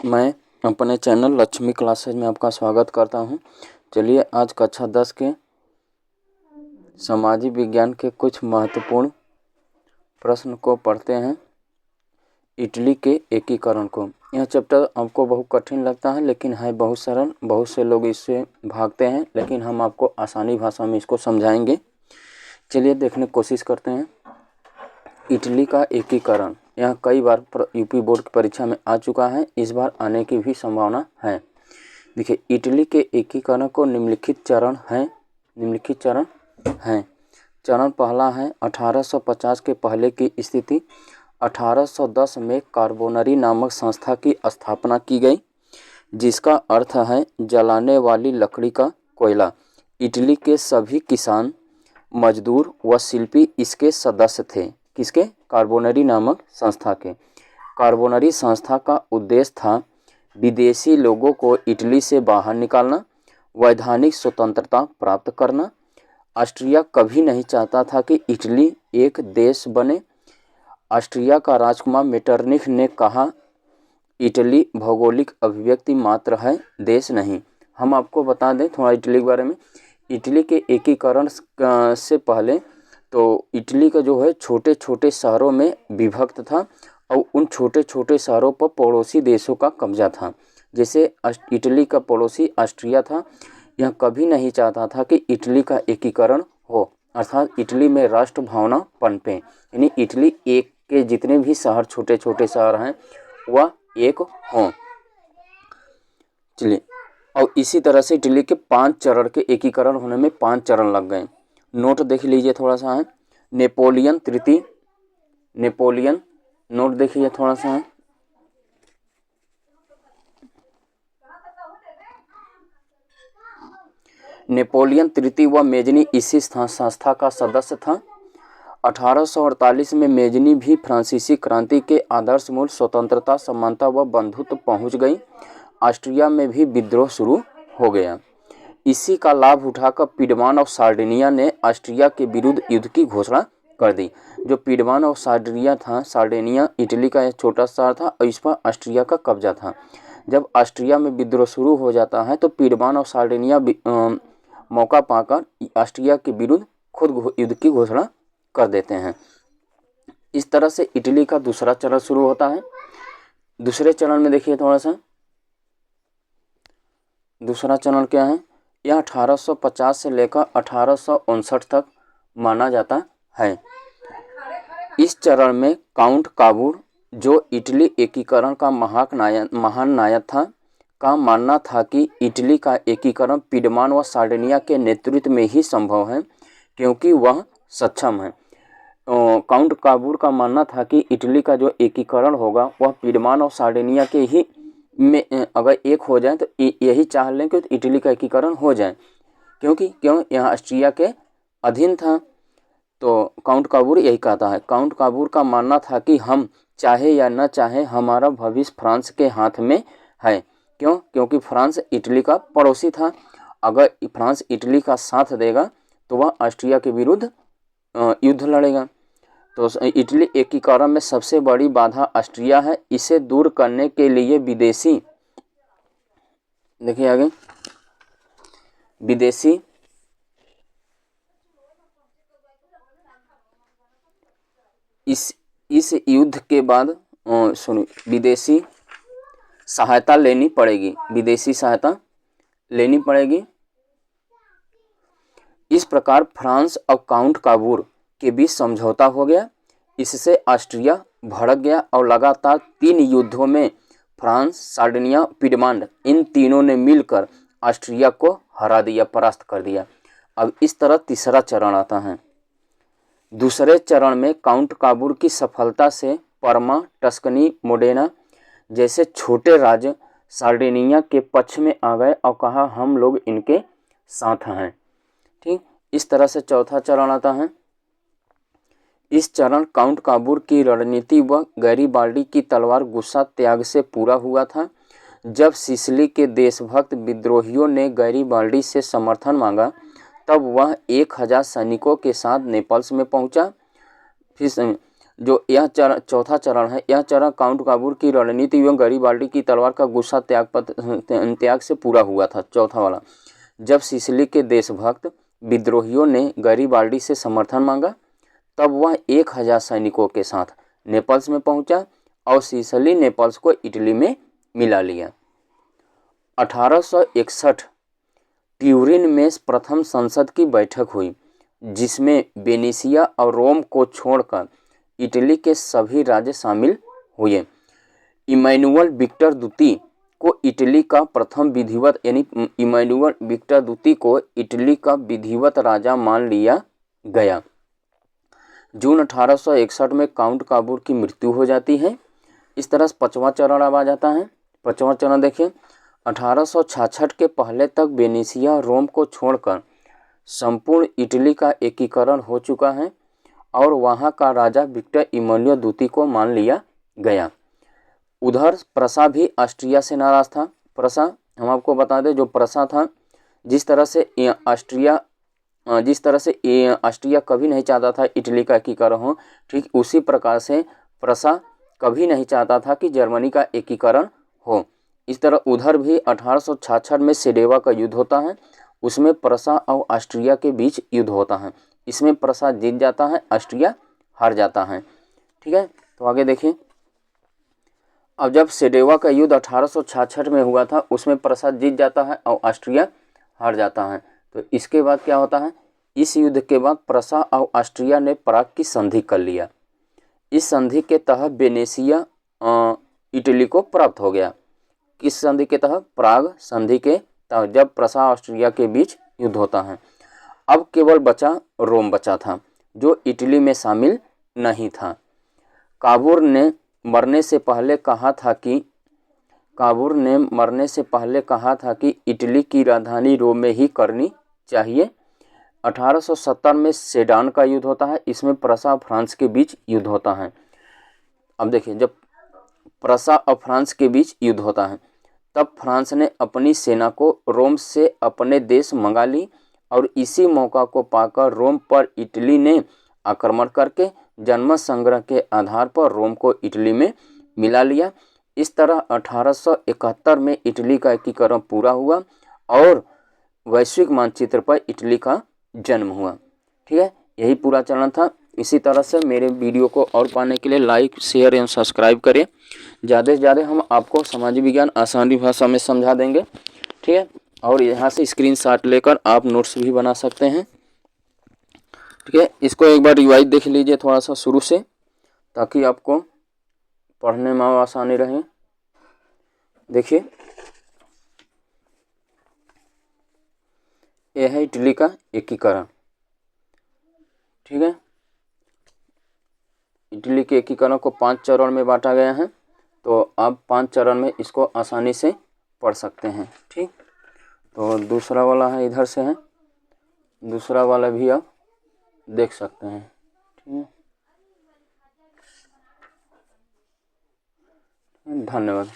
मैं अपने channel Lakshmi classes में आपका स्वागत करता हूं। चलिए आज कक्षा 10 के सामाजिक विज्ञान के कुछ महत्वपूर्ण प्रश्न को पढ़ते हैं। इटली के एकीकरण को। यह चैप्टर आपको बहुत कठिन लगता है लेकिन है बहुत सरल। बहुत से लोग इससे भागते हैं लेकिन हम आपको आसानी भाषा में इसको समझाएंगे। चलिए देखने की कोशिश करते हैं। इटली का एकीकरण यह कई बार यूपी बोर्ड की परीक्षा में आ चुका है, इस बार आने की भी संभावना है। देखिए, इटली के एकीकरण को निम्नलिखित चरण हैं। चरण पहला है 1850 के पहले की स्थिति। 1810 में कार्बोनरी नामक संस्था की स्थापना की गई, जिसका अर्थ है जलाने वाली लकड़ी का कोयला। इटली के सभी किसान, मजदूर व शिल्पी इसके सदस्य थे। किसके? कार्बोनरी नामक संस्था के। कार्बोनरी संस्था का उद्देश्य था विदेशी लोगों को इटली से बाहर निकालना, वैधानिक स्वतंत्रता प्राप्त करना। ऑस्ट्रिया कभी नहीं चाहता था कि इटली एक देश बने। ऑस्ट्रिया का राजकुमार मेटरनिख ने कहा, इटली भौगोलिक अभिव्यक्ति मात्र है, देश नहीं। हम आपको बता दें थोड़ा इटली के बारे में। इटली के एकीकरण से पहले तो इटली का जो है छोटे छोटे शहरों में विभक्त था और उन छोटे छोटे शहरों पर पड़ोसी देशों का कब्जा था। जैसे इटली का पड़ोसी ऑस्ट्रिया था, यह कभी नहीं चाहता था कि इटली का एकीकरण हो, अर्थात इटली में राष्ट्र भावना पनपे, यानी इटली एक के जितने भी शहर छोटे छोटे शहर हैं वह एक हों। चलिए, और इसी तरह से इटली के 5 चरण के एकीकरण होने में 5 चरण लग गए। नोट देख लीजिए थोड़ा सा है। नेपोलियन तृतीय, नोट देखिए थोड़ा सा है। नेपोलियन तृतीय व मेजनी इसी संस्था का सदस्य था। 1848 में मेजनी भी फ्रांसीसी क्रांति के आदर्श मूल स्वतंत्रता, समानता व बंधुत्व पहुंच गई। ऑस्ट्रिया में भी विद्रोह शुरू हो गया। इसी का लाभ उठाकर पिडमान और सार्डिनिया ने ऑस्ट्रिया के विरुद्ध युद्ध की घोषणा कर दी। जो पिडमान और सार्डिनिया इटली का एक छोटा शहर था और इस पर ऑस्ट्रिया का कब्जा था। जब ऑस्ट्रिया में विद्रोह शुरू हो जाता है तो पिडमान और सार्डिनिया मौका पाकर ऑस्ट्रिया के विरुद्ध खुद युद्ध की घोषणा कर देते हैं। इस तरह से इटली का दूसरा चरण शुरू होता है। दूसरे चरण में देखिए थोड़ा सा, दूसरा चरण क्या है? यह 1850 से लेकर 1859 तक माना जाता है। इस चरण में काउंट काबूर, जो इटली एकीकरण का महान नायक था, का मानना था कि इटली का एकीकरण पिडमान व सार्डिनिया के नेतृत्व में ही संभव है क्योंकि वह सक्षम है। काउंट काबूर का मानना था कि इटली का जो एकीकरण होगा वह पिडमान और सार्डिनिया के ही में अगर एक हो जाए तो यही चाह लें कि इटली का एकीकरण हो जाए, क्यों यहाँ ऑस्ट्रिया के अधीन था। तो काउंट काबूर यही कहता है। काउंट काबूर का मानना था कि हम चाहे या न चाहे हमारा भविष्य फ्रांस के हाथ में है। क्योंकि फ्रांस इटली का पड़ोसी था। अगर फ्रांस इटली का साथ देगा तो वह ऑस्ट्रिया के विरुद्ध युद्ध लड़ेगा। तो इटली एकीकरण में सबसे बड़ी बाधा ऑस्ट्रिया है। इसे दूर करने के लिए विदेशी, देखिए आगे, विदेशी इस युद्ध के बाद विदेशी सहायता लेनी पड़ेगी। विदेशी सहायता लेनी पड़ेगी। इस प्रकार फ्रांस और काउंट काबूर के बीच समझौता हो गया। इससे ऑस्ट्रिया भड़क गया और लगातार 3 युद्धों में फ्रांस, सार्डिनिया, पिडमान, इन तीनों ने मिलकर ऑस्ट्रिया को हरा दिया, परास्त कर दिया। अब इस तरह तीसरा चरण आता है। दूसरे चरण में काउंट काबूर की सफलता से परमा, टस्कनी, मोडेना जैसे छोटे राज्य सार्डिनिया के पक्ष में आ गए और कहा हम लोग इनके साथ हैं। ठीक, इस तरह से चौथा चरण आता है। इस चरण काउंट काबूर की रणनीति व गैरीबाल्डी की तलवार गुस्सा त्याग से पूरा हुआ था। जब सिसिली के देशभक्त विद्रोहियों ने गैरीबाल्डी से समर्थन मांगा तब वह 1000 सैनिकों के साथ नेपल्स में पहुंचा। फिर जो यह चौथा चरण है, यह चरण काउंट काबूर की रणनीति एवं गरिबाल्डी की तलवार का गुस्सा त्याग से पूरा हुआ था। चौथा वाला, जब सिसिली के देशभक्त विद्रोहियों ने गरिबाल्डी से समर्थन मांगा, तब वह 1000 सैनिकों के साथ नेपल्स में पहुंचा और सिसिली नेपल्स को इटली में मिला लिया। 1861 ट्यूरिन में प्रथम संसद की बैठक हुई, जिसमें वेनेशिया और रोम को छोड़कर इटली के सभी राज्य शामिल हुए। इमैनुअल विक्टर द्वितीय को इटली का प्रथम विधिवत इमैनुअल विक्टर द्वितीय को इटली का विधिवत राजा मान लिया गया। जून 1861 में काउंट काबूर की मृत्यु हो जाती है। इस तरह से पांचवा चरण अब आ जाता है। पांचवा चरण देखिए, 1866 के पहले तक वेनेशिया रोम को छोड़कर संपूर्ण इटली का एकीकरण हो चुका है और वहां का राजा विक्टर इमैनुअल द्वितीय को मान लिया गया। उधर प्रसा भी ऑस्ट्रिया से नाराज था। प्रसा, हम आपको बता दें, जो प्रसा था, जिस तरह से ऑस्ट्रिया कभी नहीं चाहता था इटली का एकीकरण हो, ठीक उसी प्रकार से प्रसा कभी नहीं चाहता था कि जर्मनी का एकीकरण हो। इस तरह उधर भी 1866 में सेडेवा का युद्ध होता है, उसमें प्रसा और ऑस्ट्रिया के बीच युद्ध होता है। इसमें प्रसा जीत जाता है, ऑस्ट्रिया हार जाता है। ठीक है, तो आगे देखिए। अब जब सेडेवा का युद्ध 1866 में हुआ था, उसमें प्रसा जीत जाता है और ऑस्ट्रिया हार जाता है। तो इसके बाद क्या होता है, इस युद्ध के बाद प्रसा और ऑस्ट्रिया ने प्राग की संधि कर लिया। इस संधि के तहत वेनेशिया इटली को प्राप्त हो गया। किस संधि के तहत? प्राग संधि के तहत, जब प्रसा ऑस्ट्रिया के बीच युद्ध होता है। अब केवल रोम बचा था, जो इटली में शामिल नहीं था। काबूर ने मरने से पहले कहा था कि इटली की राजधानी रोम में ही करनी चाहिए। 1870 में सेडान का युद्ध होता है, इसमें प्रसा और फ्रांस के बीच युद्ध होता है। अब देखिए, जब प्रसा और फ्रांस के बीच युद्ध होता है, तब फ्रांस ने अपनी सेना को रोम से अपने देश मंगा ली और इसी मौका को पाकर रोम पर इटली ने आक्रमण करके जनमत संग्रह के आधार पर रोम को इटली में मिला लिया। इस तरह 1871 में इटली का एकीकरण पूरा हुआ और वैश्विक मानचित्र पर इटली का जन्म हुआ। ठीक है, यही पूरा चरण था। इसी तरह से मेरे वीडियो को और पाने के लिए लाइक, शेयर एवं सब्सक्राइब करें। ज़्यादा से ज़्यादा हम आपको सामाजिक विज्ञान आसानी भाषा में समझा देंगे। ठीक है, और यहाँ से स्क्रीनशॉट लेकर आप नोट्स भी बना सकते हैं। ठीक है, इसको एक बार रिवाइज देख लीजिए थोड़ा सा शुरू से, ताकि आपको पढ़ने में आसानी रहे। देखिए, यह है इटली का एकीकरण। ठीक है, इटली के एकीकरण को 5 चरण में बांटा गया है, तो आप 5 चरण में इसको आसानी से पढ़ सकते हैं। ठीक, तो दूसरा वाला है, इधर से है, दूसरा वाला भी आप देख सकते हैं। ठीक है, धन्यवाद।